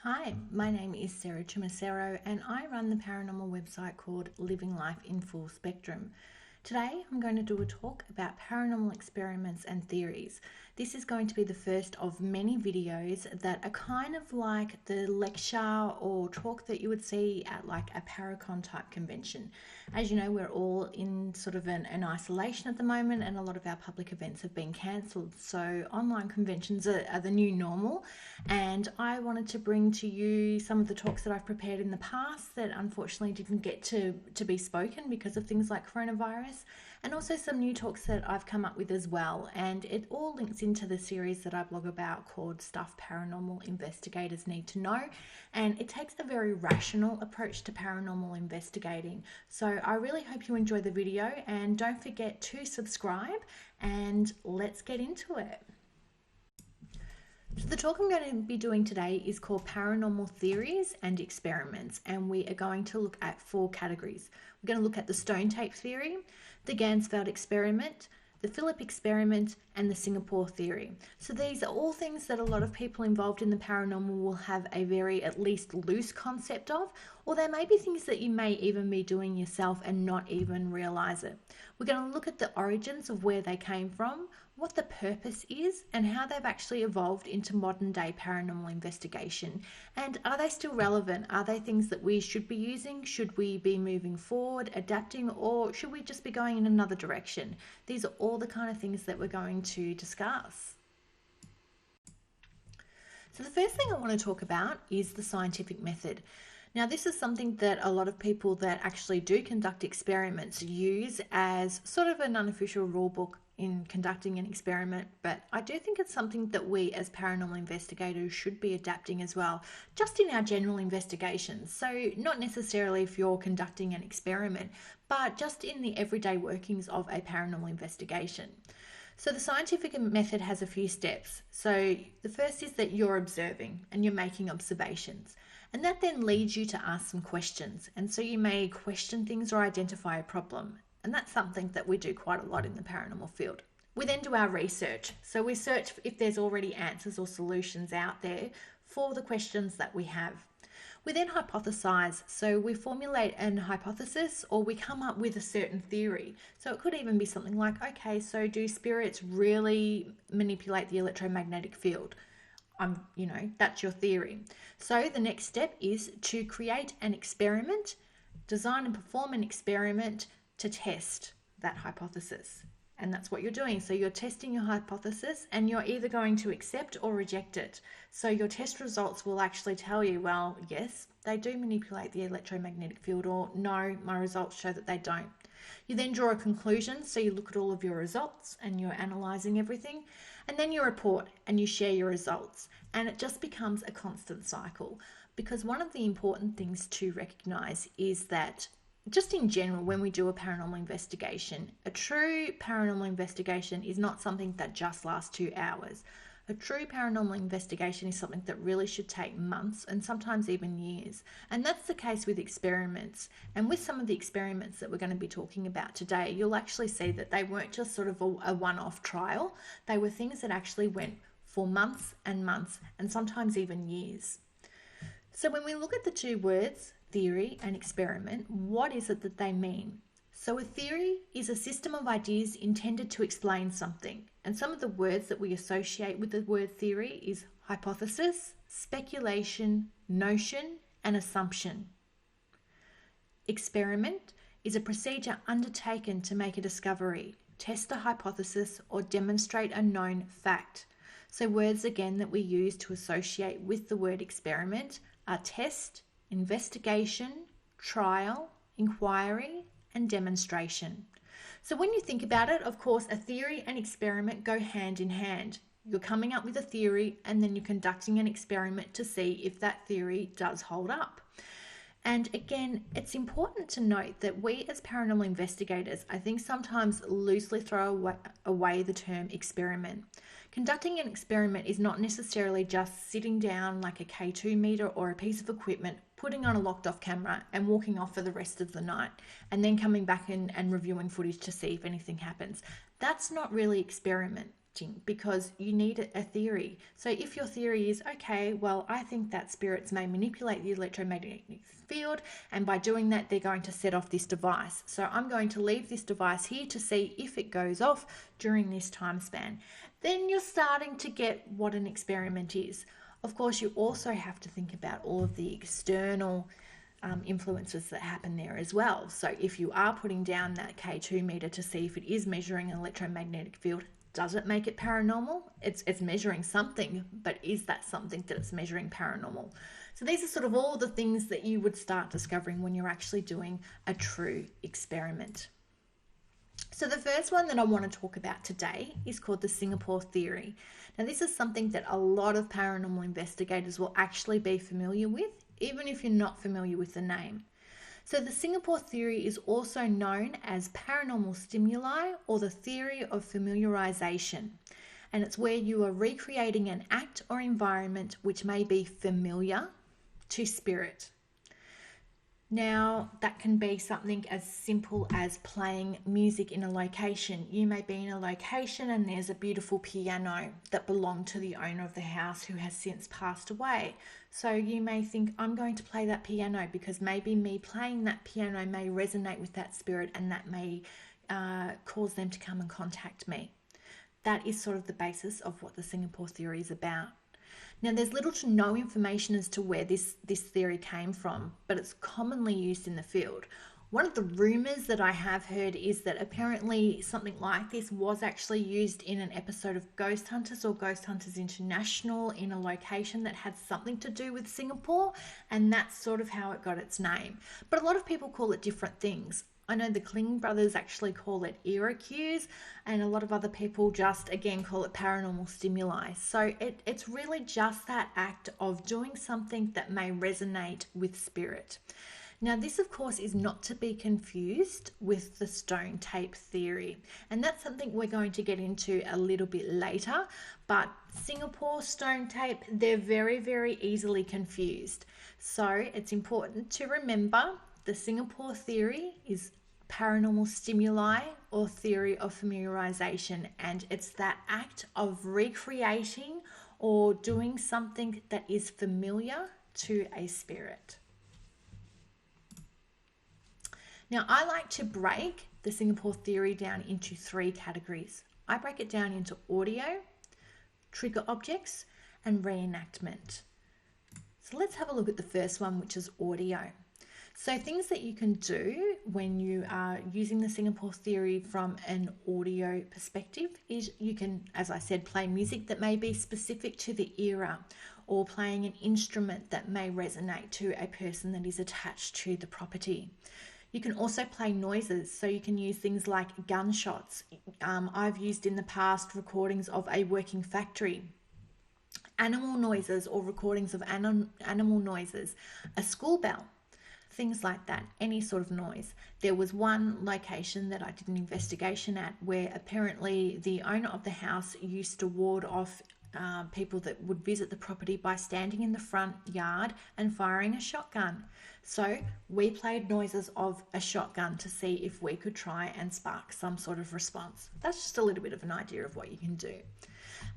Hi, my name is Sarah Chimacero and I run the paranormal website called Living Life in Full Spectrum. Today I'm going to do a talk about paranormal experiments and theories. This is going to be the first of many videos that are kind of like the lecture or talk that you would see at like a Paracon type convention. As you know, we're all in sort of an isolation at the moment and a lot of our public events have been cancelled. So online conventions are the new normal, and I wanted to bring to you some of the talks that I've prepared in the past that unfortunately didn't get to be spoken because of things like coronavirus, and also some new talks that I've come up with as well. And it all links into the series that I blog about called Stuff Paranormal Investigators Need to Know. And it takes a very rational approach to paranormal investigating. So I really hope you enjoy the video, and don't forget to subscribe, and let's get into it. So the talk I'm going to be doing today is called Paranormal Theories and Experiments, and we are going to look at 4 categories. We're going to look at the Stonetape Theory, the Ganzfeld Experiment, the Philip Experiment, and the Singapore Theory. So these are all things that a lot of people involved in the paranormal will have a very, at least, loose concept of, or there may be things that you may even be doing yourself and not even realize it. We're going to look at the origins of where they came from, what the purpose is, and how they've actually evolved into modern day paranormal investigation. And are they still relevant? Are they things that we should be using? Should we be moving forward, adapting, or should we just be going in another direction? These are all the kind of things that we're going to discuss. So the first thing I want to talk about is the scientific method. Now, this is something that a lot of people that actually do conduct experiments use as sort of an unofficial rule book in conducting an experiment, but I do think it's something that we as paranormal investigators should be adapting as well, just in our general investigations. So not necessarily if you're conducting an experiment, but just in the everyday workings of a paranormal investigation. So the scientific method has a few steps. So the first is that you're observing and you're making observations. And that then leads you to ask some questions. And so you may question things or identify a problem. And that's something that we do quite a lot in the paranormal field. We then do our research. So we search if there's already answers or solutions out there for the questions that we have. We then hypothesize. So we formulate an hypothesis, or we come up with a certain theory. So it could even be something like, okay, so do spirits really manipulate the electromagnetic field? That's your theory. So the next step is to create an experiment, design and perform an experiment to test that hypothesis. And that's what you're doing. So you're testing your hypothesis, and you're either going to accept or reject it. So your test results will actually tell you, well, yes, they do manipulate the electromagnetic field, or no, my results show that they don't. You then draw a conclusion. So you look at all of your results and you're analysing everything. And then you report and you share your results. And it just becomes a constant cycle. Because one of the important things to recognise is that just in general, when we do a paranormal investigation, a true paranormal investigation is not something that just lasts 2 hours. A true paranormal investigation is something that really should take months and sometimes even years. And that's the case with experiments. And with some of the experiments that we're going to be talking about today, you'll actually see that they weren't just sort of a one-off trial. They were things that actually went for months and months and sometimes even years. So when we look at the 2 words, theory and experiment, what is it that they mean? So a theory is a system of ideas intended to explain something. And some of the words that we associate with the word theory is hypothesis, speculation, notion, and assumption. Experiment is a procedure undertaken to make a discovery, test a hypothesis, or demonstrate a known fact. So words again that we use to associate with the word experiment are test, investigation, trial, inquiry, and demonstration. So when you think about it, of course, a theory and experiment go hand in hand. You're coming up with a theory and then you're conducting an experiment to see if that theory does hold up. And again, it's important to note that we as paranormal investigators, I think sometimes loosely throw away the term experiment. Conducting an experiment is not necessarily just sitting down like a K2 meter or a piece of equipment, putting on a locked off camera and walking off for the rest of the night, and then coming back and reviewing footage to see if anything happens. That's not really experiment. manifesting, because you need a theory. So if your theory is, okay, well, I think that spirits may manipulate the electromagnetic field, and by doing that, they're going to set off this device. So I'm going to leave this device here to see if it goes off during this time span. Then you're starting to get what an experiment is. Of course, you also have to think about all of the external influences that happen there as well. So if you are putting down that K2 meter to see if it is measuring an electromagnetic field, does it make it paranormal? It's measuring something, but is that something that it's measuring paranormal? So these are sort of all the things that you would start discovering when you're actually doing a true experiment. So the first one that I want to talk about today is called the Singapore Theory. Now, this is something that a lot of paranormal investigators will actually be familiar with, even if you're not familiar with the name. So the Singapore Theory is also known as paranormal stimuli, or the theory of familiarization. And it's where you are recreating an act or environment which may be familiar to spirit. Now, that can be something as simple as playing music in a location. You may be in a location and there's a beautiful piano that belonged to the owner of the house who has since passed away. So you may think, I'm going to play that piano because maybe me playing that piano may resonate with that spirit, and that may cause them to come and contact me. That is sort of the basis of what the Singapore Theory is about. Now, there's little to no information as to where this theory came from, but it's commonly used in the field. One of the rumors that I have heard is that apparently something like this was actually used in an episode of Ghost Hunters or Ghost Hunters International in a location that had something to do with Singapore, and that's sort of how it got its name. But a lot of people call it different things. I know the Kling brothers actually call it era cues, and a lot of other people just, again, call it paranormal stimuli. So it's really just that act of doing something that may resonate with spirit. Now, this, of course, is not to be confused with the Stonetape Theory, and that's something we're going to get into a little bit later. But Singapore, Stonetape, they're very, very easily confused. So it's important to remember the Singapore Theory is paranormal stimuli, or theory of familiarization, and it's that act of recreating or doing something that is familiar to a spirit. Now, I like to break the Singapore Theory down into 3 categories. I break it down into audio, trigger objects, and reenactment. So let's have a look at the first one, which is audio. So things that you can do when you are using the Singapore Theory from an audio perspective is you can, as I said, play music that may be specific to the era, or playing an instrument that may resonate to a person that is attached to the property. You can also play noises, so you can use things like gunshots. I've used in the past recordings of a working factory, animal noises or recordings of animal noises, a school bell, things like that, any sort of noise. There was one location that I did an investigation at where apparently the owner of the house used to ward off people that would visit the property by standing in the front yard and firing a shotgun. So we played noises of a shotgun to see if we could try and spark some sort of response. That's just a little bit of an idea of what you can do.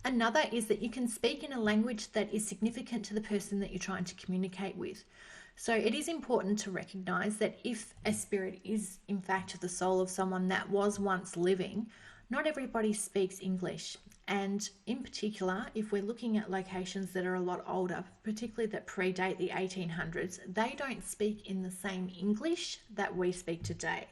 Another is that you can speak in a language that is significant to the person that you're trying to communicate with. So it is important to recognize that if a spirit is in fact the soul of someone that was once living, not everybody speaks English. And in particular, if we're looking at locations that are a lot older, particularly that predate the 1800s, they don't speak in the same English that we speak today.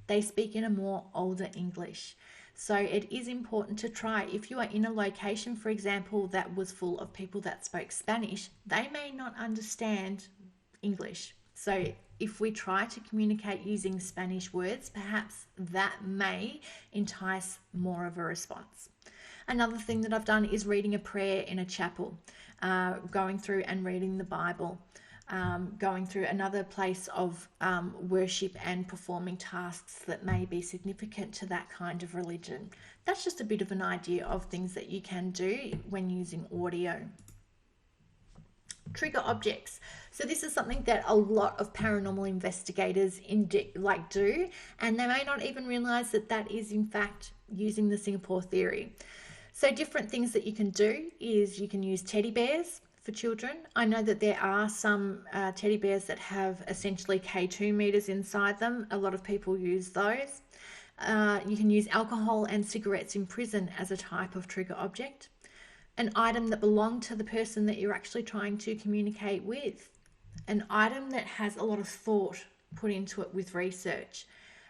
They speak in a more older English. So it is important to try, if you are in a location, for example, that was full of people that spoke Spanish, they may not understand English. So if we try to communicate using Spanish words, perhaps that may entice more of a response. Another thing that I've done is reading a prayer in a chapel, going through and reading the Bible, going through another place of worship and performing tasks that may be significant to that kind of religion. That's just a bit of an idea of things that you can do when using audio. Trigger objects. So this is something that a lot of paranormal investigators do, and they may not even realize that that is in fact using the Singapore Theory. So different things that you can do is you can use teddy bears for children. I know that there are some teddy bears that have essentially K2 meters inside them. A lot of people use those. You can use alcohol and cigarettes in prison as a type of trigger object. An item that belonged to the person that you're actually trying to communicate with. An item that has a lot of thought put into it with research.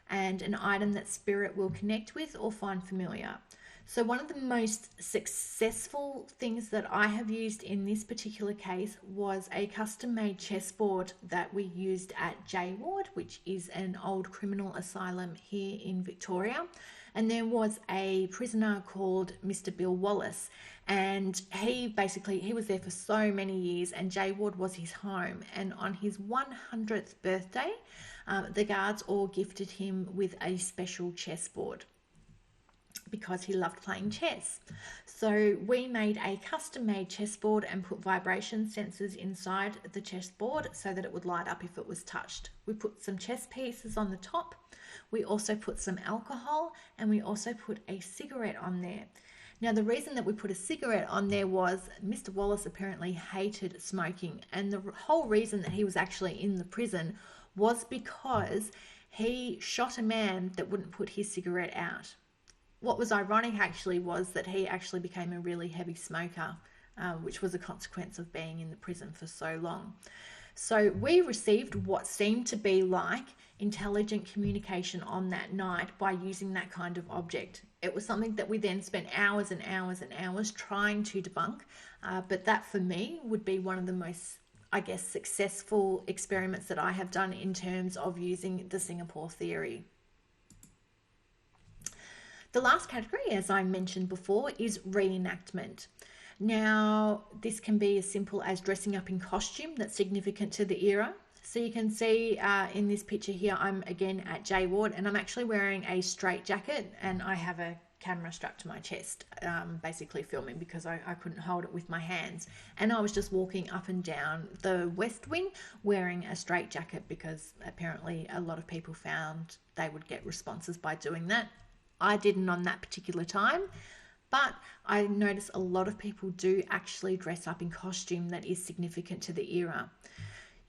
And an item that spirit will connect with or find familiar. So one of the most successful things that I have used in this particular case was a custom-made chessboard that we used at J Ward, which is an old criminal asylum here in Victoria. And there was a prisoner called Mr. Bill Wallace, and he was there for so many years, and J Ward was his home. And on his 100th birthday, the guards all gifted him with a special chessboard, because he loved playing chess. So we made a custom-made chessboard and put vibration sensors inside the chessboard so that it would light up if it was touched. We put some chess pieces on the top. We also put some alcohol, and we also put a cigarette on there. Now, the reason that we put a cigarette on there was Mr. Wallace apparently hated smoking, and the whole reason that he was actually in the prison was because he shot a man that wouldn't put his cigarette out. What was ironic actually was that he actually became a really heavy smoker, which was a consequence of being in the prison for so long. So we received what seemed to be like intelligent communication on that night by using that kind of object. It was something that we then spent hours and hours and hours trying to debunk, but that for me would be one of the most, I guess, successful experiments that I have done in terms of using the Singapore theory. The last category, as I mentioned before, is reenactment. Now, this can be as simple as dressing up in costume that's significant to the era. So you can see in this picture here, I'm again at J Ward, and I'm actually wearing a straight jacket, and I have a camera strapped to my chest, basically filming because I couldn't hold it with my hands. And I was just walking up and down the West Wing wearing a straight jacket because apparently a lot of people found they would get responses by doing that. I didn't on that particular time, but I notice a lot of people do actually dress up in costume that is significant to the era.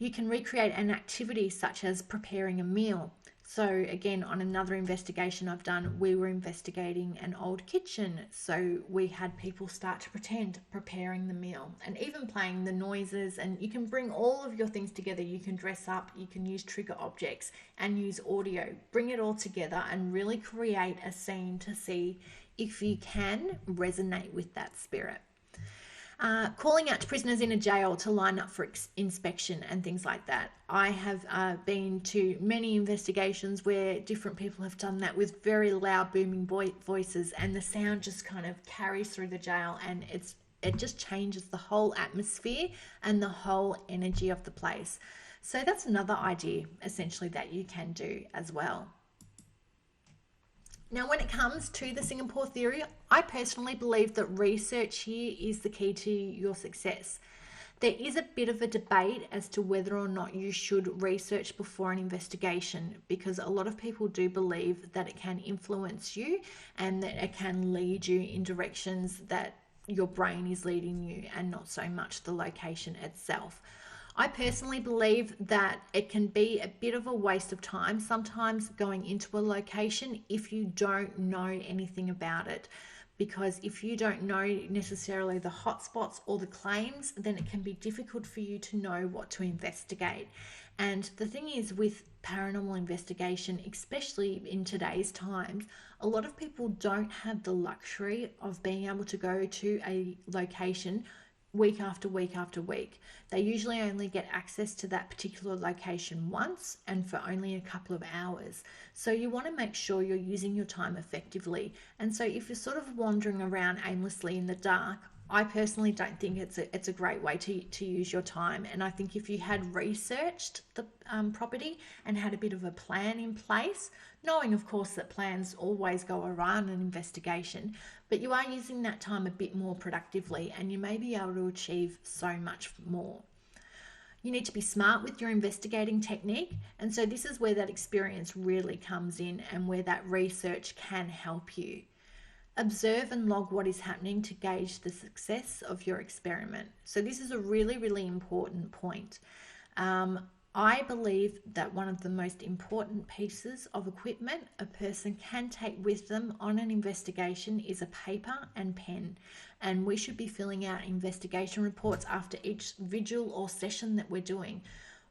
You can recreate an activity such as preparing a meal. So again, on another investigation I've done, we were investigating an old kitchen. So we had people start to pretend preparing the meal and even playing the noises, and you can bring all of your things together. You can dress up, you can use trigger objects and use audio. Bring it all together and really create a scene to see if you can resonate with that spirit. Calling out to prisoners in a jail to line up for inspection and things like that. I have been to many investigations where different people have done that with very loud booming voices, and the sound just kind of carries through the jail, and it just changes the whole atmosphere and the whole energy of the place. So that's another idea essentially that you can do as well. Now, when it comes to the Singapore theory, I personally believe that research here is the key to your success. There is a bit of a debate as to whether or not you should research before an investigation, because a lot of people do believe that it can influence you and that it can lead you in directions that your brain is leading you and not so much the location itself. I personally believe that it can be a bit of a waste of time sometimes going into a location if you don't know anything about it. Because if you don't know necessarily the hotspots or the claims, then it can be difficult for you to know what to investigate. And the thing is, with paranormal investigation, especially in today's times, a lot of people don't have the luxury of being able to go to a location week after week after week. They usually only get access to that particular location once and for only a couple of hours. So you want to make sure you're using your time effectively. And so if you're sort of wandering around aimlessly in the dark, I personally don't think it's a great way to use your time. And I think if you had researched the property and had a bit of a plan in place, knowing of course that plans always go awry on an investigation, but you are using that time a bit more productively and you may be able to achieve so much more. You need to be smart with your investigating technique, and so this is where that experience really comes in and where that research can help you. Observe and log what is happening to gauge the success of your experiment. So this is a really, really important point. I believe that one of the most important pieces of equipment a person can take with them on an investigation is a paper and pen. And we should be filling out investigation reports after each vigil or session that we're doing.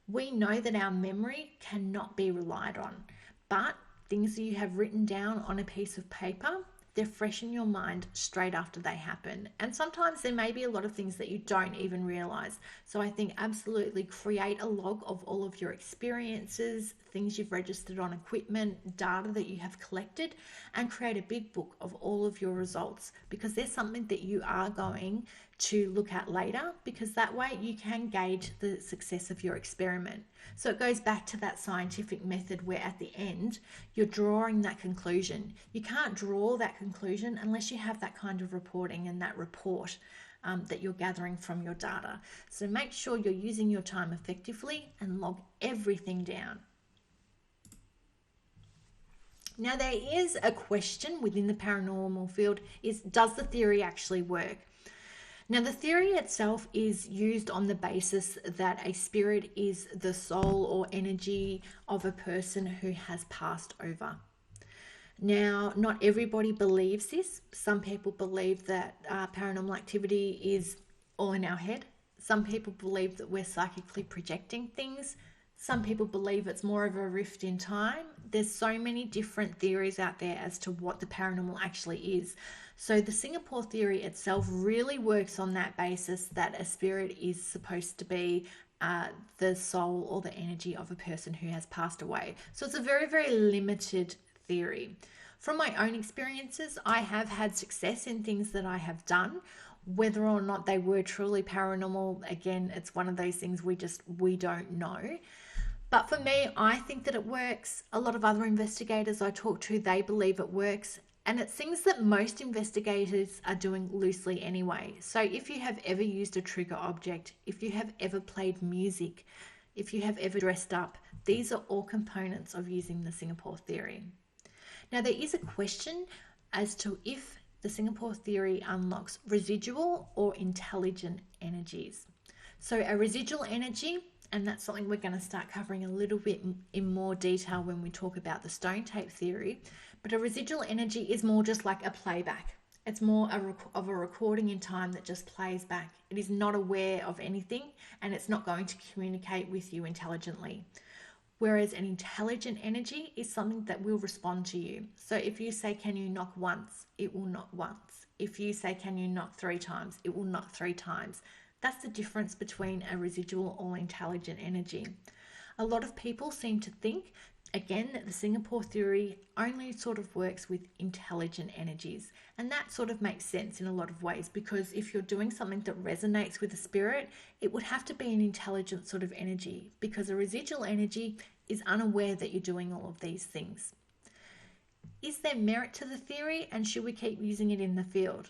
We know that our memory cannot be relied on, but things that you have written down on a piece of paper, they're fresh in your mind straight after they happen. And sometimes there may be a lot of things that you don't even realize. So I think absolutely create a log of all of your experiences, things you've registered on equipment, data that you have collected, and create a big book of all of your results, because there's something that you are going to look at later, because that way you can gauge the success of your experiment. So it goes back to that scientific method where at the end you're drawing that conclusion. You can't draw that conclusion unless you have that kind of reporting and that report that you're gathering from your data. So make sure you're using your time effectively and log everything down. Now, there is a question within the paranormal field is, does the theory actually work? Now, the theory itself is used on the basis that a spirit is the soul or energy of a person who has passed over. Now, not everybody believes this. Some people believe that paranormal activity is all in our head. Some people believe that we're psychically projecting things. Some people believe it's more of a rift in time. There's so many different theories out there as to what the paranormal actually is. So the Singapore theory itself really works on that basis that a spirit is supposed to be the soul or the energy of a person who has passed away. So it's a very, very limited theory. From my own experiences, I have had success in things that I have done. Whether or not they were truly paranormal, again, it's one of those things we don't know. But for me, I think that it works. A lot of other investigators I talk to, they believe it works. And it's things that most investigators are doing loosely anyway. So if you have ever used a trigger object, if you have ever played music, if you have ever dressed up, these are all components of using the Singapore theory. Now, there is a question as to if the Singapore theory unlocks residual or intelligent energies. So a residual energy, and that's something we're going to start covering a little bit in more detail when we talk about the Stonetape theory, but a residual energy is more just like a playback. It's more of a recording in time that just plays back. It is not aware of anything, and it's not going to communicate with you intelligently. Whereas an intelligent energy is something that will respond to you. So if you say, can you knock once? It will knock once. If you say, can you knock 3 times? It will knock 3 times. That's the difference between a residual or intelligent energy. A lot of people seem to think, again, that the Singapore theory only sort of works with intelligent energies. And that sort of makes sense in a lot of ways, because if you're doing something that resonates with a spirit, it would have to be an intelligent sort of energy, because a residual energy is unaware that you're doing all of these things. Is there merit to the theory, and should we keep using it in the field?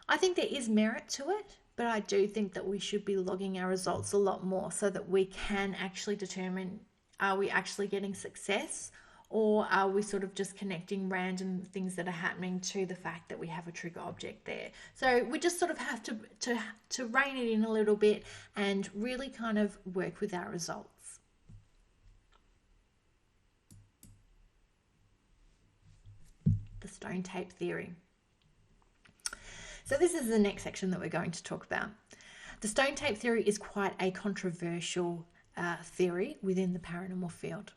I think there is merit to it, but I do think that we should be logging our results a lot more so that we can actually determine, are we actually getting success, or are we sort of just connecting random things that are happening to the fact that we have a trigger object there? So we just sort of have to rein it in a little bit and really kind of work with our results. The Stonetape theory. So this is the next section that we're going to talk about. The Stonetape theory is quite a controversial theory within the paranormal field.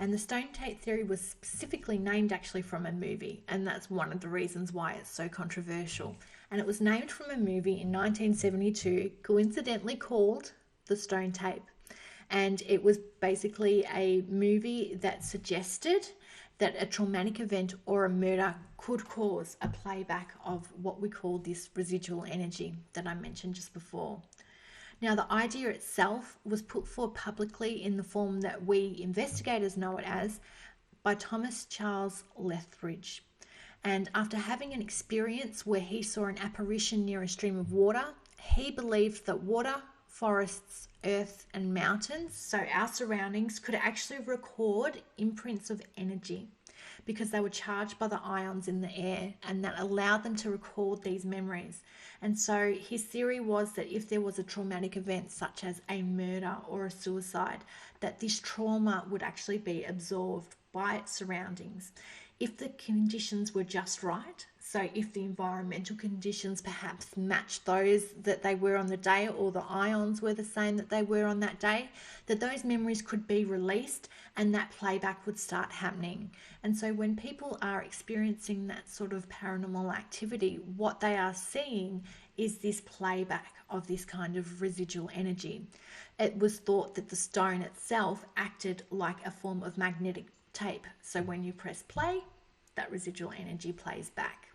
And the Stonetape theory was specifically named actually from a movie, and that's one of the reasons why it's so controversial. And it was named from a movie in 1972, coincidentally called The Stonetape. And it was basically a movie that suggested that a traumatic event or a murder could cause a playback of what we call this residual energy that I mentioned just before. Now, the idea itself was put forward publicly in the form that we investigators know it as by Thomas Charles Lethbridge. And after having an experience where he saw an apparition near a stream of water, he believed that water, forests, earth and mountains, so our surroundings, could actually record imprints of energy. because they were charged by the ions in the air, and that allowed them to record these memories. And so his theory was that if there was a traumatic event such as a murder or a suicide, that this trauma would actually be absorbed by its surroundings. If the conditions were just right, so if the environmental conditions perhaps matched those that they were on the day, or the ions were the same that they were on that day, that those memories could be released and that playback would start happening. And so when people are experiencing that sort of paranormal activity, what they are seeing is this playback of this kind of residual energy. It was thought that the stone itself acted like a form of magnetic tape. So when you press play, that residual energy plays back.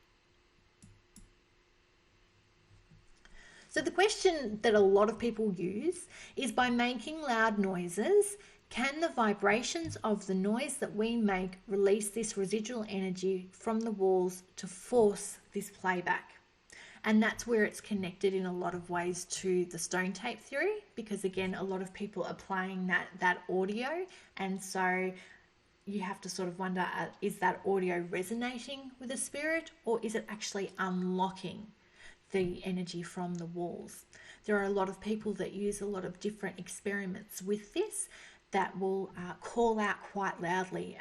So the question that a lot of people use is, by making loud noises, can the vibrations of the noise that we make release this residual energy from the walls to force this playback? And that's where it's connected in a lot of ways to the Stonetape Theory, because again, a lot of people are playing that audio, and so you have to sort of wonder, is that audio resonating with a spirit, or is it actually unlocking the energy from the walls? There are a lot of people that use a lot of different experiments with this that will call out quite loudly.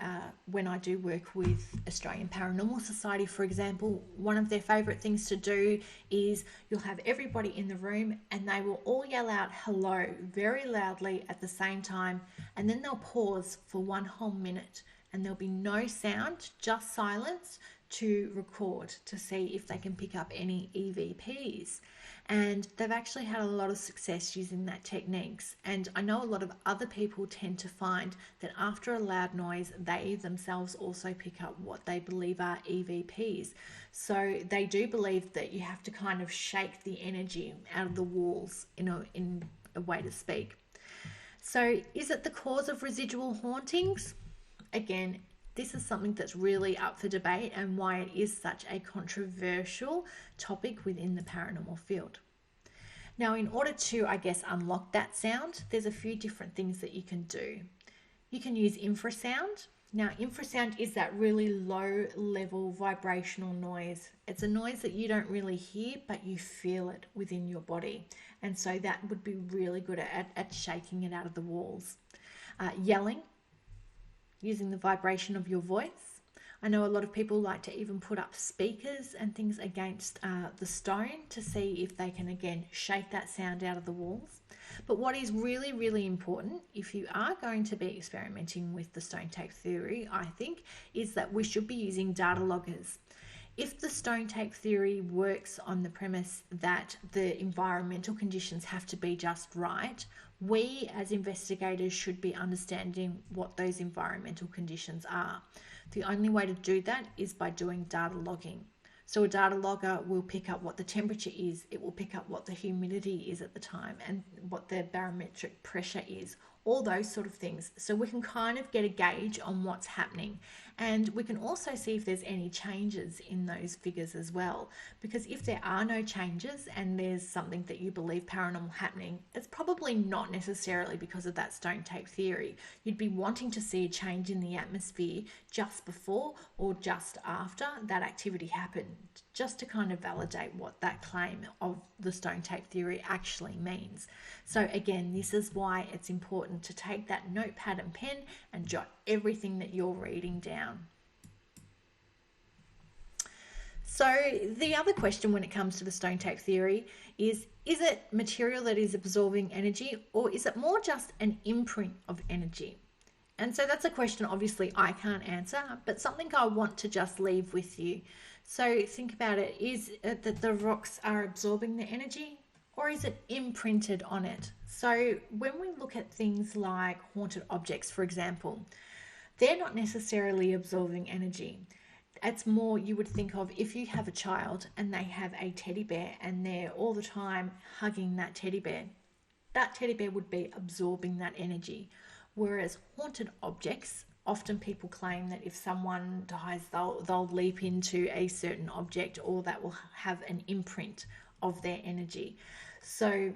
When I do work with Australian Paranormal Society, for example, one of their favourite things to do is you'll have everybody in the room and they will all yell out hello very loudly at the same time, and then they'll pause for 1 whole minute and there'll be no sound, just silence, to record to see if they can pick up any EVPs. And they've actually had a lot of success using that techniques. And I know a lot of other people tend to find that after a loud noise, they themselves also pick up what they believe are EVPs. So they do believe that you have to kind of shake the energy out of the walls in a way to speak. So is it the cause of residual hauntings? Again, this is something that's really up for debate, and why it is such a controversial topic within the paranormal field. Now, in order to, unlock that sound, there's a few different things that you can do. You can use infrasound. Now, infrasound is that really low level vibrational noise. It's a noise that you don't really hear, but you feel it within your body. And so that would be really good at shaking it out of the walls. Yelling, using the vibration of your voice. I know a lot of people like to even put up speakers and things against the stone to see if they can, again, shake that sound out of the walls. But what is really, really important, if you are going to be experimenting with the Stonetape Theory, I think, is that we should be using data loggers. If the Stonetape Theory works on the premise that the environmental conditions have to be just right, we as investigators should be understanding what those environmental conditions are. The only way to do that is by doing data logging. So a data logger will pick up what the temperature is, it will pick up what the humidity is at the time, and what the barometric pressure is, all those sort of things. So we can kind of get a gauge on what's happening. And we can also see if there's any changes in those figures as well. Because if there are no changes and there's something that you believe paranormal happening, it's probably not necessarily because of that Stonetape Theory. You'd be wanting to see a change in the atmosphere just before or just after that activity happened, just to kind of validate what that claim of the Stonetape Theory actually means. So again, this is why it's important to take that notepad and pen and jot everything that you're reading down. So the other question when it comes to the Stonetape Theory is it material that is absorbing energy, or is it more just an imprint of energy? And so that's a question obviously I can't answer, but something I want to just leave with you. So think about it. Is it that the rocks are absorbing the energy, or is it imprinted on it? So when we look at things like haunted objects, for example, they're not necessarily absorbing energy. It's more, you would think of if you have a child and they have a teddy bear and they're all the time hugging that teddy bear would be absorbing that energy. Whereas haunted objects, often people claim that if someone dies, they'll leap into a certain object, or that will have an imprint of their energy. So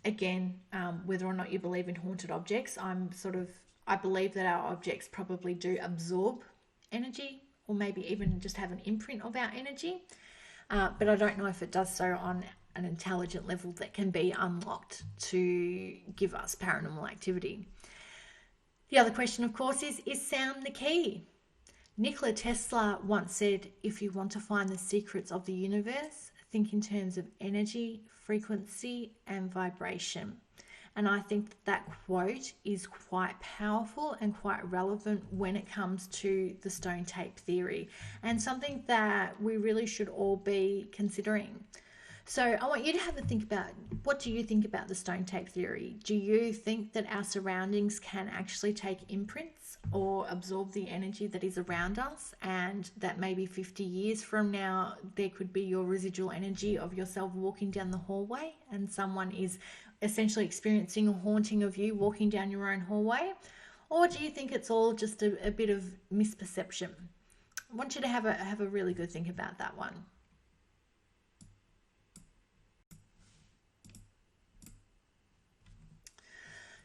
again, whether or not you believe in haunted objects, I believe that our objects probably do absorb energy, or maybe even just have an imprint of our energy. But I don't know if it does so on an intelligent level that can be unlocked to give us paranormal activity. The other question, of course, is sound the key? Nikola Tesla once said, if you want to find the secrets of the universe, think in terms of energy, frequency, and vibration. And I think that quote is quite powerful and quite relevant when it comes to the Stonetape Theory, and something that we really should all be considering. So I want you to have a think about, what do you think about the Stonetape Theory? Do you think that our surroundings can actually take imprints or absorb the energy that is around us, and that maybe 50 years from now there could be your residual energy of yourself walking down the hallway and someone is essentially experiencing a haunting of you walking down your own hallway? Or do you think it's all just a bit of misperception? I want you to have a really good think about that one.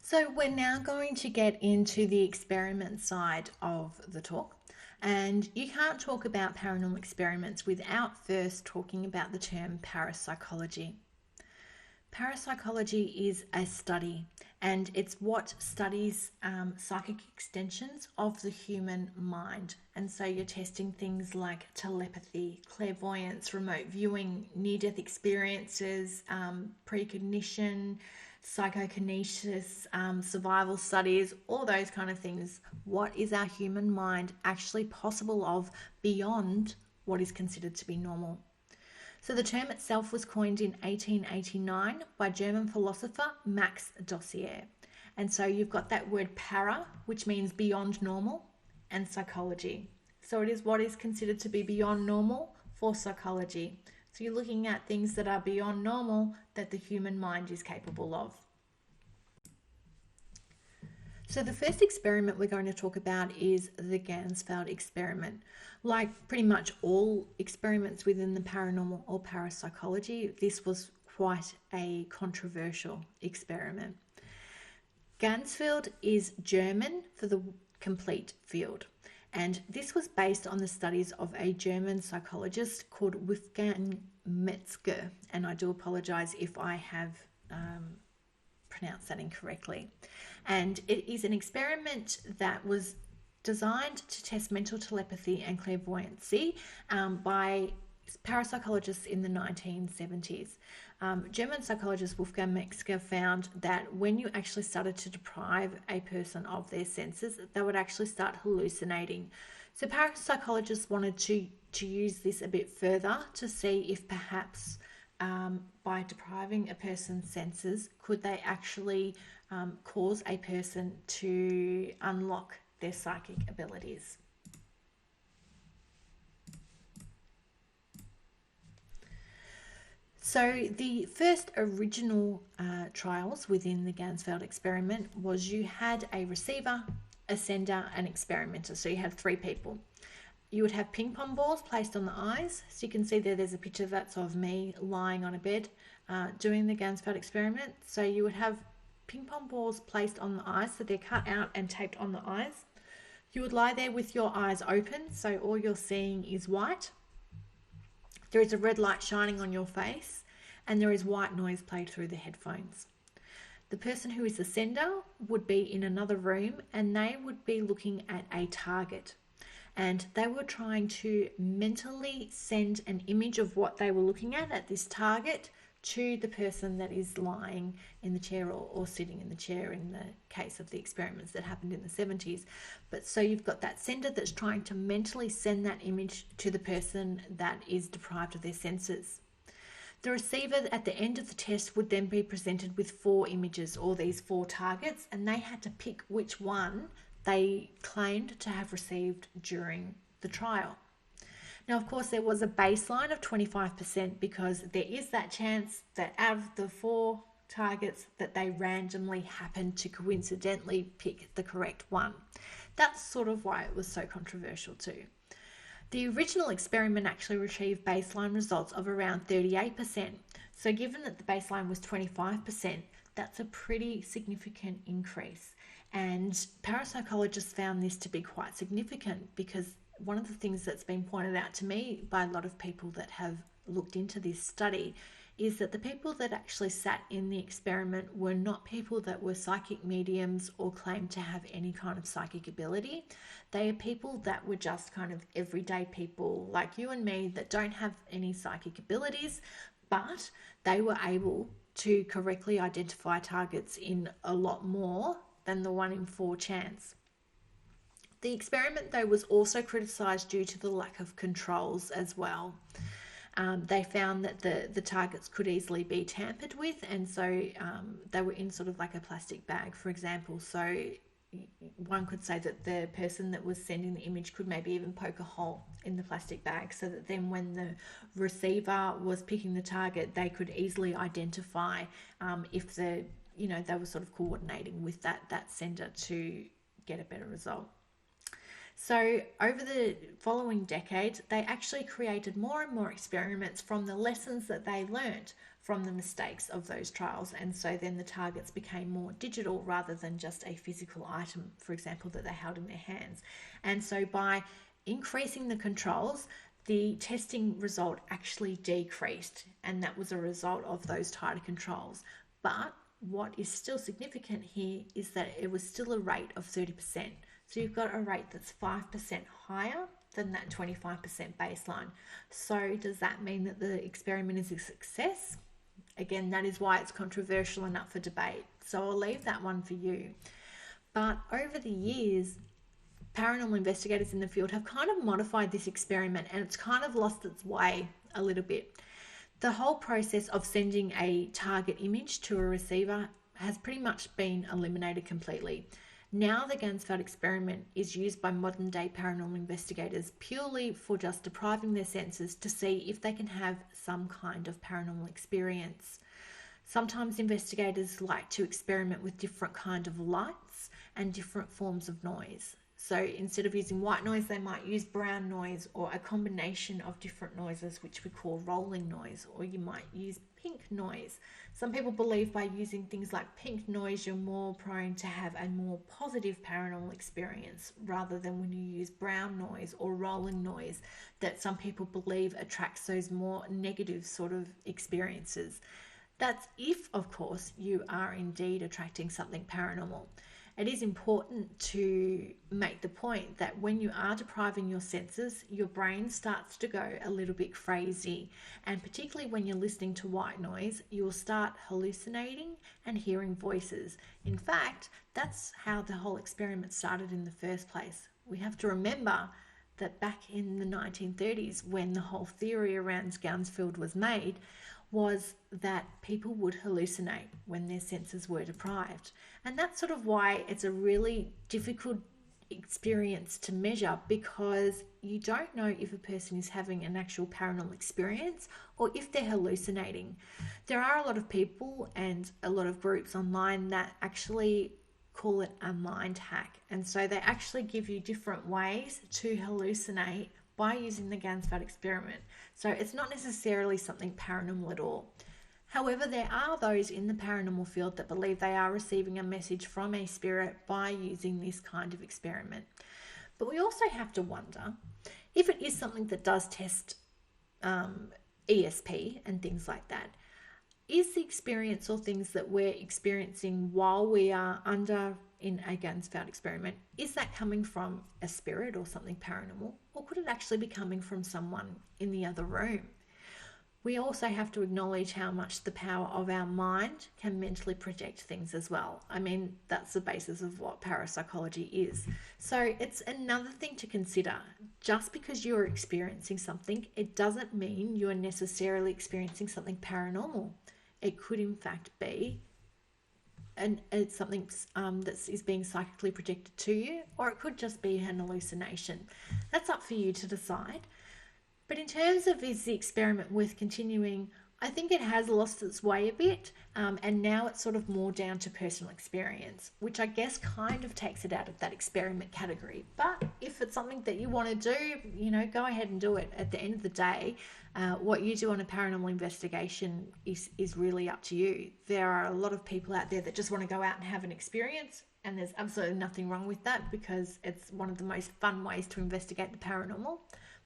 So we're now going to get into the experiment side of the talk. And you can't talk about paranormal experiments without first talking about the term parapsychology. Parapsychology is a study, and it's what studies psychic extensions of the human mind. And so you're testing things like telepathy, clairvoyance, remote viewing, near-death experiences, precognition, psychokinesis, survival studies, all those kind of things. What is our human mind actually possible of beyond what is considered to be normal? So the term itself was coined in 1889 by German philosopher Max Dossier. And so you've got that word para, which means beyond normal, and psychology. So it is what is considered to be beyond normal for psychology. So you're looking at things that are beyond normal that the human mind is capable of. So the first experiment we're going to talk about is the Ganzfeld Experiment. Like pretty much all experiments within the paranormal or parapsychology, this was quite a controversial experiment. Ganzfeld is German for the complete field. And this was based on the studies of a German psychologist called Wolfgang Metzger. And I do apologize if I have pronounced that incorrectly. And it is an experiment that was designed to test mental telepathy and clairvoyancy by parapsychologists in the 1970s. German psychologist Wolfgang Metzger found that when you actually started to deprive a person of their senses, they would actually start hallucinating. So parapsychologists wanted to use this a bit further to see if perhaps by depriving a person's senses, could they actually cause a person to unlock their psychic abilities. So the first original trials within the Ganzfeld experiment was you had a receiver, a sender, an experimenter. So you had three people. You would have ping pong balls placed on the eyes. So you can see there's a picture that's of me lying on a bed doing the Ganzfeld experiment. So you would have ping pong balls placed on the eyes, so they're cut out and taped on the eyes. You would lie there with your eyes open, so all you're seeing is white. There is a red light shining on your face, and there is white noise played through the headphones. The person who is the sender would be in another room, and they would be looking at a target. And they were trying to mentally send an image of what they were looking at this target, to the person that is lying in the chair or sitting in the chair in the case of the experiments that happened in the 70s. But so you've got that sender that's trying to mentally send that image to the person that is deprived of their senses. The receiver at the end of the test would then be presented with 4 images, or these 4 targets, and they had to pick which one they claimed to have received during the trial. Now, of course, there was a baseline of 25% because there is that chance that out of the 4 targets that they randomly happened to coincidentally pick the correct one. That's sort of why it was so controversial too. The original experiment actually achieved baseline results of around 38%. So given that the baseline was 25%, that's a pretty significant increase. And parapsychologists found this to be quite significant because one of the things that's been pointed out to me by a lot of people that have looked into this study is that the people that actually sat in the experiment were not people that were psychic mediums or claimed to have any kind of psychic ability. They are people that were just kind of everyday people like you and me that don't have any psychic abilities, but they were able to correctly identify targets in a lot more than the 1 in 4 chance. The experiment, though, was also criticised due to the lack of controls as well. They found that the targets could easily be tampered with, and so they were in sort of like a plastic bag, for example. So one could say that the person that was sending the image could maybe even poke a hole in the plastic bag, so that then when the receiver was picking the target, they could easily identify if they were sort of coordinating with that sender to get a better result. So over the following decades, they actually created more and more experiments from the lessons that they learnt from the mistakes of those trials. And so then the targets became more digital rather than just a physical item, for example, that they held in their hands. And so by increasing the controls, the testing result actually decreased. And that was a result of those tighter controls. But what is still significant here is that it was still a rate of 30%. So you've got a rate that's 5% higher than that 25% baseline. So does that mean that the experiment is a success? Again, that is why it's controversial and up for debate. So I'll leave that one for you. But over the years, paranormal investigators in the field have kind of modified this experiment, and it's kind of lost its way a little bit. The whole process of sending a target image to a receiver has pretty much been eliminated completely. Now the Ganzfeld experiment is used by modern day paranormal investigators purely for just depriving their senses to see if they can have some kind of paranormal experience. Sometimes investigators like to experiment with different kind of lights and different forms of noise. So instead of using white noise, they might use brown noise or a combination of different noises, which we call rolling noise, or you might use pink noise. Some people believe by using things like pink noise, you're more prone to have a more positive paranormal experience rather than when you use brown noise or rolling noise, that some people believe attracts those more negative sort of experiences. That's if, of course, you are indeed attracting something paranormal. It is important to make the point that when you are depriving your senses, your brain starts to go a little bit crazy. And particularly when you're listening to white noise, you'll start hallucinating and hearing voices. In fact, that's how the whole experiment started in the first place. We have to remember that back in the 1930s, when the whole theory around Ganzfeld was made, was that people would hallucinate when their senses were deprived. And that's sort of why it's a really difficult experience to measure, because you don't know if a person is having an actual paranormal experience or if they're hallucinating. There are a lot of people and a lot of groups online that actually call it a mind hack. And so they actually give you different ways to hallucinate by using the Ganzfeld experiment. So it's not necessarily something paranormal at all. However, there are those in the paranormal field that believe they are receiving a message from a spirit by using this kind of experiment. But we also have to wonder if it is something that does test ESP and things like that. Is the experience or things that we're experiencing while we are under in a Ganzfeld experiment, is that coming from a spirit or something paranormal, or could it actually be coming from someone in the other room? We also have to acknowledge how much the power of our mind can mentally project things as well. I mean, that's the basis of what parapsychology is. So it's another thing to consider. Just because you're experiencing something, it doesn't mean you are necessarily experiencing something paranormal. It could in fact be and it's something that is being psychically projected to you, or it could just be an hallucination. That's up for you to decide. But in terms of is the experiment worth continuing, I think it has lost its way a bit, and now it's sort of more down to personal experience, which I guess kind of takes it out of that experiment category. But if it's something that you want to do, go ahead and do it. At the end of the day, what you do on a paranormal investigation is really up to you. There are a lot of people out there that just want to go out and have an experience, and there's absolutely nothing wrong with that because it's one of the most fun ways to investigate the paranormal.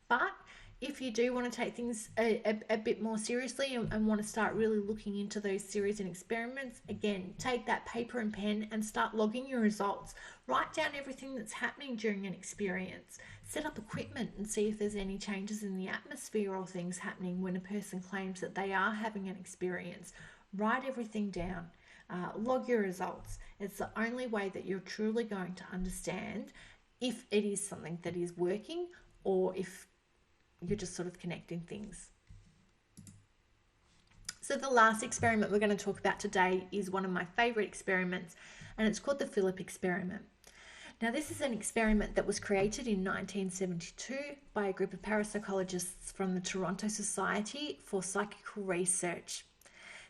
But if you do want to take things a bit more seriously and want to start really looking into those series and experiments, again, take that paper and pen and start logging your results. Write down everything that's happening during an experience. Set up equipment and see if there's any changes in the atmosphere or things happening when a person claims that they are having an experience. Write everything down. Log your results. It's the only way that you're truly going to understand if it is something that is working or if you're just sort of connecting things. So the last experiment we're going to talk about today is one of my favorite experiments, and it's called the Philip experiment. Now, this is an experiment that was created in 1972 by a group of parapsychologists from the Toronto Society for Psychical Research.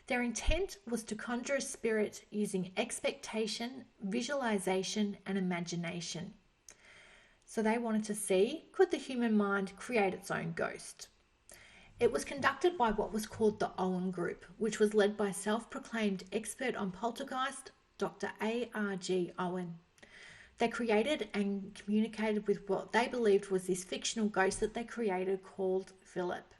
Their intent was to conjure a spirit using expectation, visualization, and imagination. So they wanted to see, could the human mind create its own ghost? It was conducted by what was called the Owen Group, which was led by self-proclaimed expert on poltergeist, Dr. A.R.G. Owen. They created and communicated with what they believed was this fictional ghost that they created called Philip.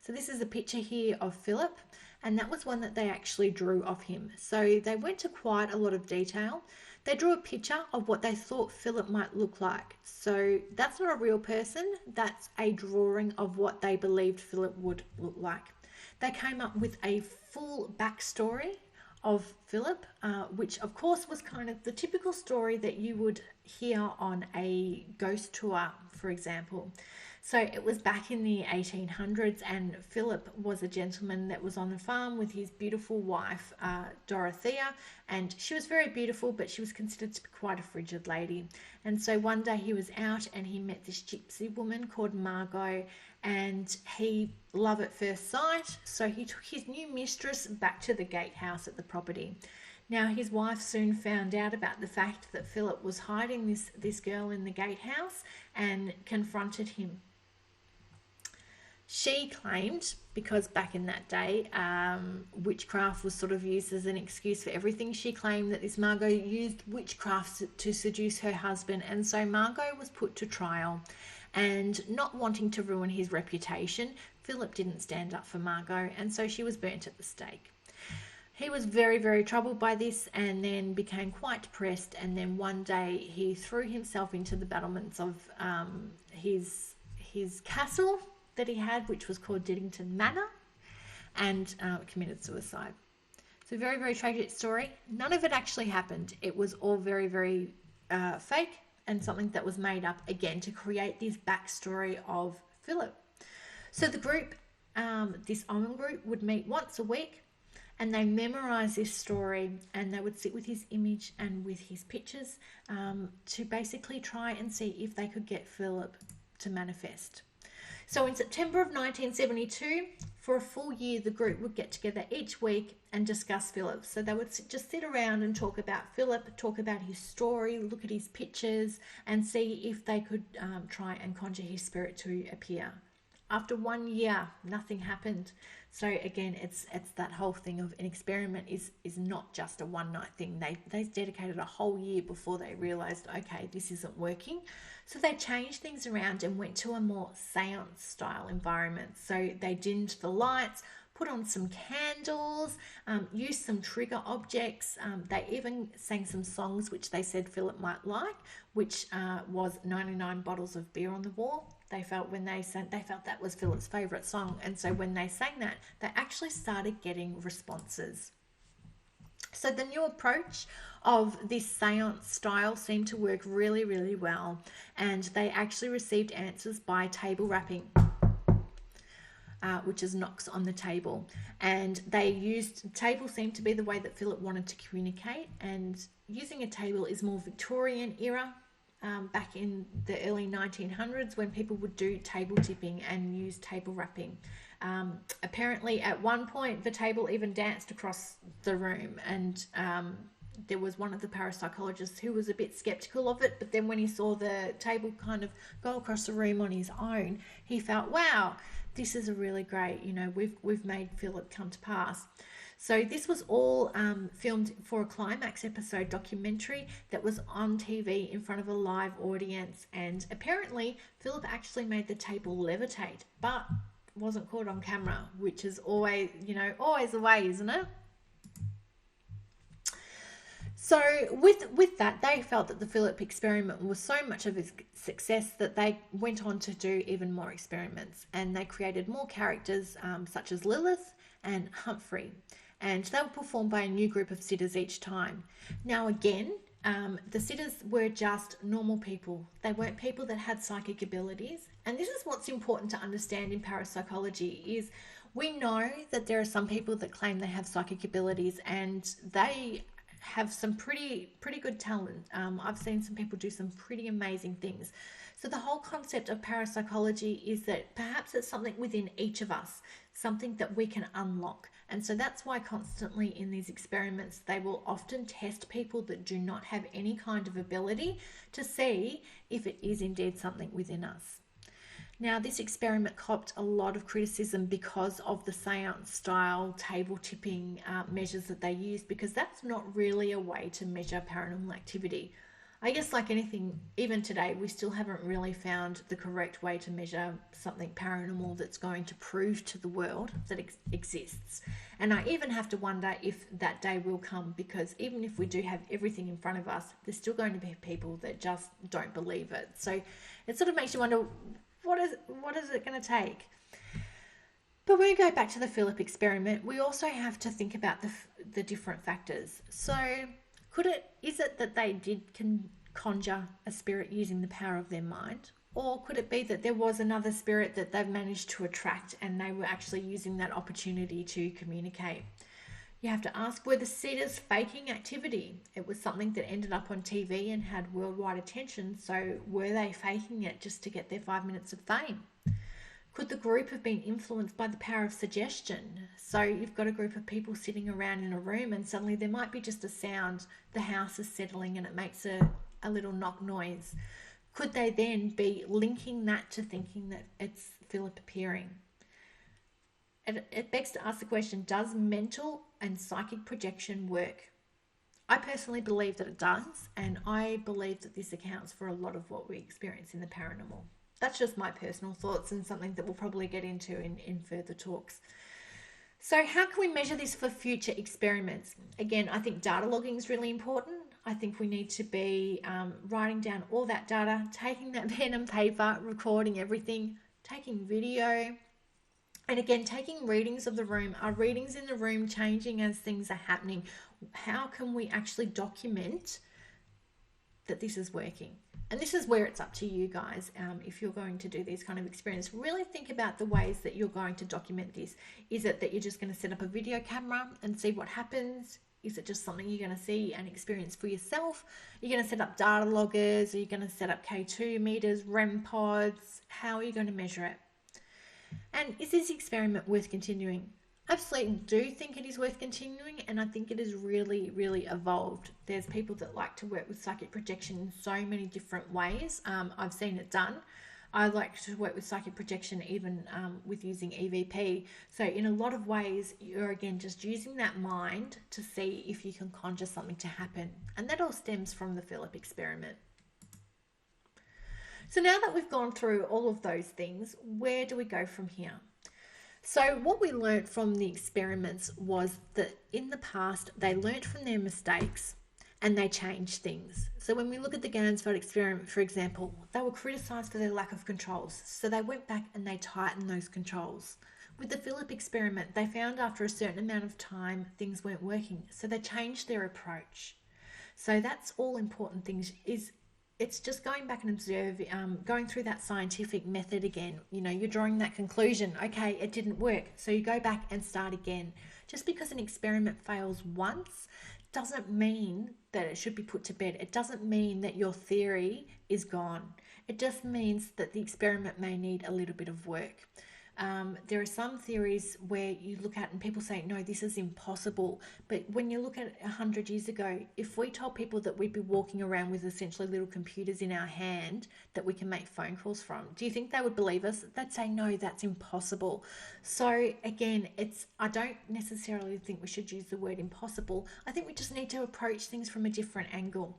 So this is a picture here of Philip, and that was one that they actually drew of him. So they went to quite a lot of detail. They drew a picture of what they thought Philip might look like. So that's not a real person, that's a drawing of what they believed Philip would look like. They came up with a full backstory of Philip, which of course was kind of the typical story that you would hear on a ghost tour, for example. So it was back in the 1800s, and Philip was a gentleman that was on the farm with his beautiful wife, Dorothea, and she was very beautiful, but she was considered to be quite a frigid lady. And so one day he was out and he met this gypsy woman called Margot, and he loved at first sight, so he took his new mistress back to the gatehouse at the property. Now, his wife soon found out about the fact that Philip was hiding this girl in the gatehouse and confronted him. She claimed, because back in that day, witchcraft was sort of used as an excuse for everything, she claimed that this Margot used witchcraft to seduce her husband, and so Margot was put to trial. And not wanting to ruin his reputation, Philip didn't stand up for Margot, and so she was burnt at the stake. He was very, very troubled by this and then became quite depressed, and then one day he threw himself into the battlements of his castle that he had, which was called Diddington Manor, and committed suicide. So very, very tragic story. None of it actually happened. It was all very, very fake and something that was made up, again, to create this backstory of Philip. So the group, this Owen group, would meet once a week, and they memorised this story, and they would sit with his image and with his pictures to basically try and see if they could get Philip to manifest. So in September of 1972, for a full year, the group would get together each week and discuss Philip. So they would just sit around and talk about Philip, talk about his story, look at his pictures, and see if they could try and conjure his spirit to appear. After 1 year, nothing happened. So again, it's that whole thing of an experiment is not just a one-night thing. They dedicated a whole year before they realised, okay, this isn't working. So they changed things around and went to a more seance-style environment. So they dimmed the lights, put on some candles, used some trigger objects. They even sang some songs which they said Philip might like, which was 99 Bottles of Beer on the Wall. They felt that was Philip's favourite song, and so when they sang that, they actually started getting responses. So the new approach of this seance style seemed to work really, really well, and they actually received answers by table rapping, which is knocks on the table. And table seemed to be the way that Philip wanted to communicate, and using a table is more Victorian era. Back in the early 1900s, when people would do table tipping and use table rapping. Apparently at one point the table even danced across the room, and there was one of the parapsychologists who was a bit skeptical of it, but then when he saw the table kind of go across the room on his own, he felt, wow, this is a really great, we've made Philip come to pass. So this was all filmed for a climax episode documentary that was on TV in front of a live audience. And apparently Philip actually made the table levitate, but wasn't caught on camera, which is always, always the way, isn't it? So with that, they felt that the Philip experiment was so much of a success that they went on to do even more experiments, and they created more characters such as Lilith and Humphrey, and they were performed by a new group of sitters each time. Now again, the sitters were just normal people. They weren't people that had psychic abilities, and this is what's important to understand in parapsychology is we know that there are some people that claim they have psychic abilities and they have some pretty good talent. I've seen some people do some pretty amazing things. So the whole concept of parapsychology is that perhaps it's something within each of us, something that we can unlock. And so that's why constantly in these experiments, they will often test people that do not have any kind of ability to see if it is indeed something within us. Now, this experiment copped a lot of criticism because of the seance style table tipping measures that they used, because that's not really a way to measure paranormal activity. I guess like anything, even today, we still haven't really found the correct way to measure something paranormal that's going to prove to the world that it exists. And I even have to wonder if that day will come, because even if we do have everything in front of us, there's still going to be people that just don't believe it. So it sort of makes you wonder, what is it going to take? But when we go back to the Philip experiment, we also have to think about the different factors. So is it that they did conjure a spirit using the power of their mind? Or could it be that there was another spirit that they've managed to attract and they were actually using that opportunity to communicate? You have to ask, were the sitters faking activity? It was something that ended up on TV and had worldwide attention, so were they faking it just to get their 5 minutes of fame? Could the group have been influenced by the power of suggestion? So you've got a group of people sitting around in a room and suddenly there might be just a sound, the house is settling and it makes a little knock noise. Could they then be linking that to thinking that it's Philip appearing? It begs to ask the question, does mental and psychic projection work? I personally believe that it does, and I believe that this accounts for a lot of what we experience in the paranormal. That's just my personal thoughts and something that we'll probably get into in further talks. So how can we measure this for future experiments? Again, I think data logging is really important. I think we need to be writing down all that data, taking that pen and paper, recording everything, taking video, and again, taking readings of the room. Are readings in the room changing as things are happening? How can we actually document that this is working? And this is where it's up to you guys. If you're going to do these kind of experiments, really think about the ways that you're going to document this. Is it that you're just going to set up a video camera and see what happens? Is it just something you're going to see and experience for yourself? You're going to set up data loggers? Are you going to set up K2 meters, REM pods? How are you going to measure it? And is this experiment worth continuing? I absolutely do think it is worth continuing, and I think it is really, really evolved. There's people that like to work with psychic projection in so many different ways. I've seen it done. I like to work with psychic projection even with using EVP. So in a lot of ways, you're again just using that mind to see if you can conjure something to happen. And that all stems from the Philip experiment. So now that we've gone through all of those things, where do we go from here? So what we learned from the experiments was that in the past, they learned from their mistakes and they changed things. So when we look at the Ganzfeld experiment, for example, they were criticised for their lack of controls. So they went back and they tightened those controls. With the Philip experiment, they found after a certain amount of time, things weren't working. So they changed their approach. So that's all important things. It's just going back and observing, going through that scientific method again. You know, you're drawing that conclusion. Okay, it didn't work. So you go back and start again. Just because an experiment fails once doesn't mean that it should be put to bed. It doesn't mean that your theory is gone. It just means that the experiment may need a little bit of work. There are some theories where you look at and people say, no, this is impossible. But when you look at it 100 years ago, if we told people that we'd be walking around with essentially little computers in our hand that we can make phone calls from, do you think they would believe us? They'd say, no, that's impossible. So again, I don't necessarily think we should use the word impossible. I think we just need to approach things from a different angle.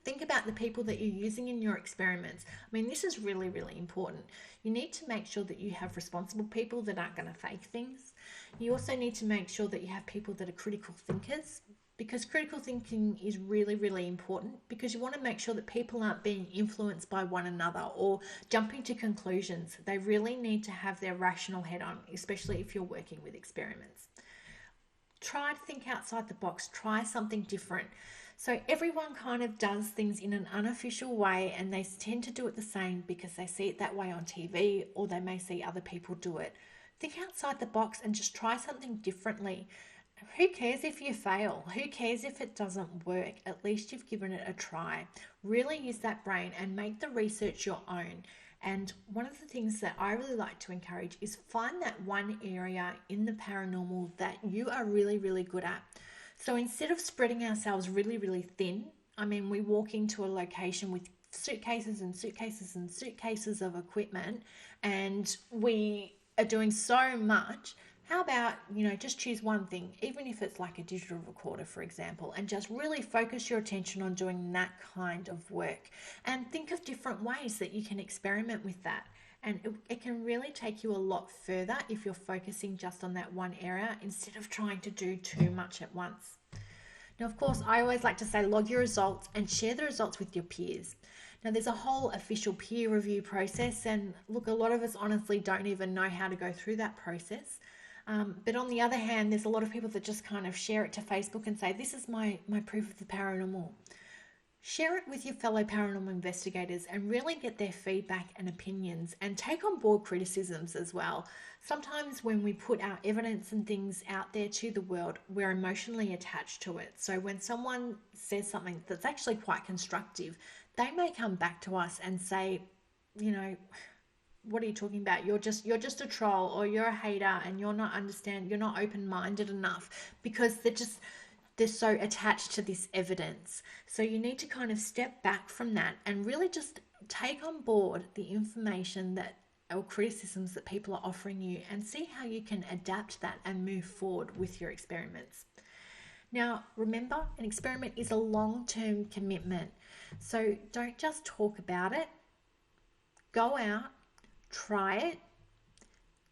Think about the people that you're using in your experiments. I mean, this is really, really important. You need to make sure that you have responsible people that aren't going to fake things. You also need to make sure that you have people that are critical thinkers, because critical thinking is really, really important, because you want to make sure that people aren't being influenced by one another or jumping to conclusions. They really need to have their rational head on, especially if you're working with experiments. Try to think outside the box. Try something different. So everyone kind of does things in an unofficial way, and they tend to do it the same because they see it that way on TV, or they may see other people do it. Think outside the box and just try something differently. Who cares if you fail? Who cares if it doesn't work? At least you've given it a try. Really use that brain and make the research your own. And one of the things that I really like to encourage is find that one area in the paranormal that you are really, really good at. So instead of spreading ourselves really, really thin, I mean, we walk into a location with suitcases and suitcases and suitcases of equipment, and we are doing so much. How about, just choose one thing, even if it's like a digital recorder, for example, and just really focus your attention on doing that kind of work, and think of different ways that you can experiment with that. And it can really take you a lot further if you're focusing just on that one area instead of trying to do too much at once. Now, of course, I always like to say log your results and share the results with your peers. Now, there's a whole official peer review process, and look, a lot of us honestly don't even know how to go through that process. But on the other hand, there's a lot of people that just kind of share it to Facebook and say, this is my proof of the paranormal. Share it with your fellow paranormal investigators and really get their feedback and opinions, and take on board criticisms as well. Sometimes when we put our evidence and things out there to the world, we're emotionally attached to it. So when someone says something that's actually quite constructive, they may come back to us and say, what are you talking about? You're just a troll, or you're a hater, and you're not open-minded enough, because they're so attached to this evidence. So you need to kind of step back from that and really just take on board the information or criticisms that people are offering you, and see how you can adapt that and move forward with your experiments. Now, remember, an experiment is a long-term commitment. So don't just talk about it. Go out, try it.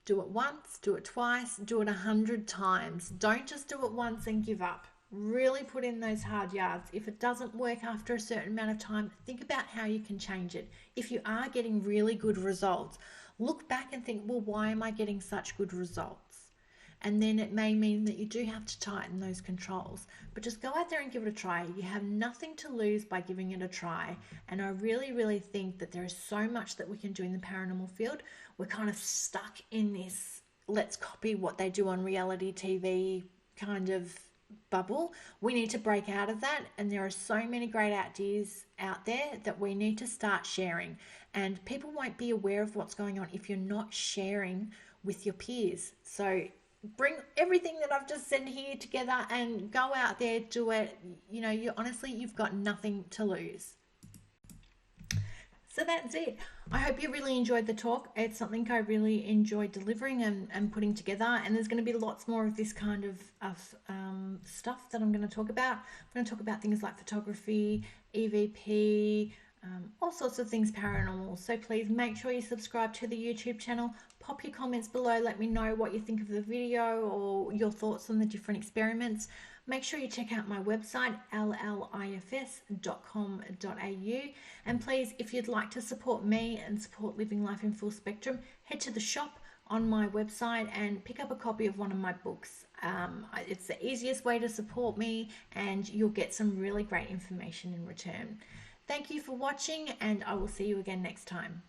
Do it once, do it twice, do it 100 times. Don't just do it once and give up. Really put in those hard yards. If it doesn't work after a certain amount of time, think about how you can change it. If you are getting really good results, look back and think, well, why am I getting such good results? And then it may mean that you do have to tighten those controls. But just go out there and give it a try. You have nothing to lose by giving it a try. And I really, really think that there is so much that we can do in the paranormal field. We're kind of stuck in this, let's copy what they do on reality TV kind of bubble. We need to break out of that, and there are so many great ideas out there that we need to start sharing, and people won't be aware of what's going on if you're not sharing with your peers. So bring everything that I've just said here together and go out there, do it. You've got nothing to lose. So that's it. I hope you really enjoyed the talk. It's something I really enjoyed delivering and putting together. And there's going to be lots more of this kind of stuff that I'm going to talk about. I'm going to talk about things like photography, EVP, all sorts of things paranormal. So please make sure you subscribe to the YouTube channel. Pop your comments below. Let me know what you think of the video or your thoughts on the different experiments. Make sure you check out my website, llifs.com.au. And please, if you'd like to support me and support Living Life in Full Spectrum, head to the shop on my website and pick up a copy of one of my books. It's the easiest way to support me, and you'll get some really great information in return. Thank you for watching, and I will see you again next time.